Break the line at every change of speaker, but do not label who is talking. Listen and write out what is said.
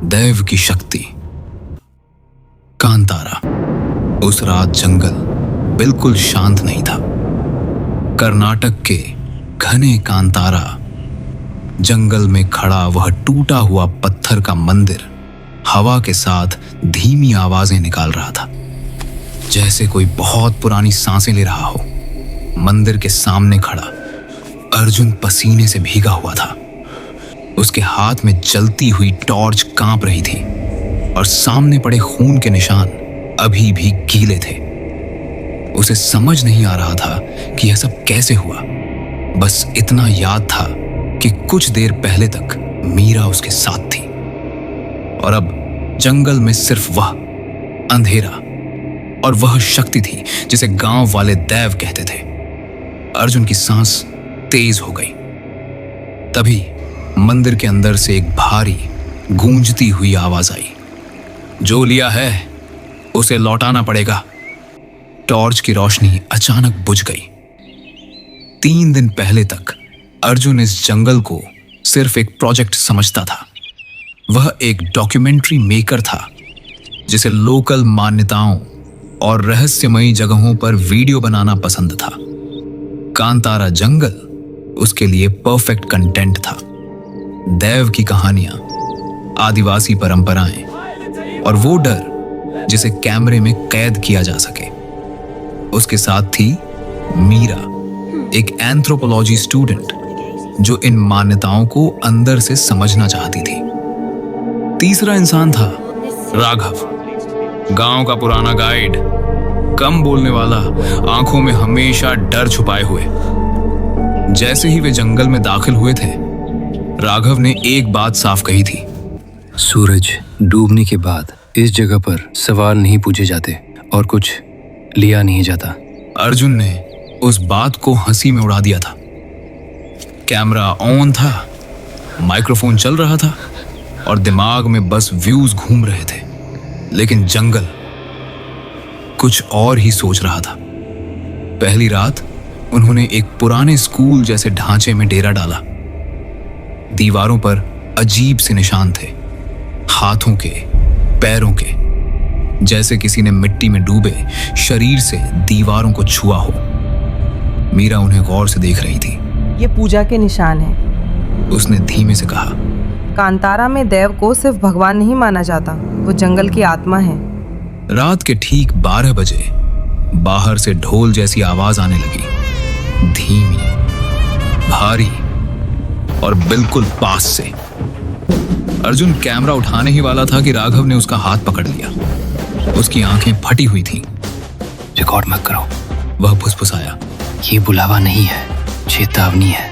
दैव की शक्ति। कांतारा। उस रात जंगल बिल्कुल शांत नहीं था। कर्नाटक के घने कांतारा जंगल में खड़ा वह टूटा हुआ पत्थर का मंदिर हवा के साथ धीमी आवाजें निकाल रहा था, जैसे कोई बहुत पुरानी सांसें ले रहा हो। मंदिर के सामने खड़ा अर्जुन पसीने से भीगा हुआ था। उसके हाथ में जलती हुई टॉर्च कांप रही थी और सामने पड़े खून के निशान अभी भी गीले थे। उसे समझ नहीं आ रहा था कि यह सब कैसे हुआ। बस इतना याद था कि कुछ देर पहले तक मीरा उसके साथ थी और अब जंगल में सिर्फ वह अंधेरा और वह शक्ति थी जिसे गांव वाले दैव कहते थे। अर्जुन की सांस तेज हो गई। तभी मंदिर के अंदर से एक भारी गूंजती हुई आवाज आई, जो लिया है उसे लौटाना पड़ेगा। टॉर्च की रोशनी अचानक बुझ गई। 3 दिन पहले तक अर्जुन इस जंगल को सिर्फ एक प्रोजेक्ट समझता था। वह एक डॉक्यूमेंट्री मेकर था जिसे लोकल मान्यताओं और रहस्यमयी जगहों पर वीडियो बनाना पसंद था। कांतारा जंगल उसके लिए परफेक्ट कंटेंट था। दैव की कहानियां, आदिवासी परंपराएं और वो डर जिसे कैमरे में कैद किया जा सके। उसके साथ थी मीरा, एक एंथ्रोपोलॉजी स्टूडेंट जो इन मान्यताओं को अंदर से समझना चाहती थी। तीसरा इंसान था राघव, गांव का पुराना गाइड, कम बोलने वाला, आंखों में हमेशा डर छुपाए हुए। जैसे ही वे जंगल में दाखिल हुए थे, राघव ने एक बात साफ कही थी,
सूरज डूबने के बाद इस जगह पर सवाल नहीं पूछे जाते और कुछ लिया नहीं जाता।
अर्जुन ने उस बात को हंसी में उड़ा दिया था। कैमरा ऑन था, माइक्रोफोन चल रहा था और दिमाग में बस व्यूज घूम रहे थे। लेकिन जंगल कुछ और ही सोच रहा था। पहली रात उन्होंने एक पुराने स्कूल जैसे ढांचे में डेरा डाला। दीवारों पर अजीब से निशान थे, हाथों के, पैरों के, जैसे किसी ने मिट्टी में डूबे शरीर से दीवारों को छुआ हो। मीरा उन्हें गौर से देख रही थी।
ये पूजा के निशान हैं।
उसने धीमे से कहा,
कांतारा में देव को सिर्फ भगवान नहीं माना जाता, वो जंगल की आत्मा है।
रात के ठीक 12 बजे बाहर से ढोल जैसी आवाज आने लगी, धीमी, भारी और बिल्कुल पास से। अर्जुन कैमरा उठाने ही वाला था कि राघव ने उसका हाथ पकड़ लिया। उसकी आंखें फटी हुई थीं।
रिकॉर्ड मत करो,
वह फुसफुसाया,
ये बुलावा नहीं है, चेतावनी है।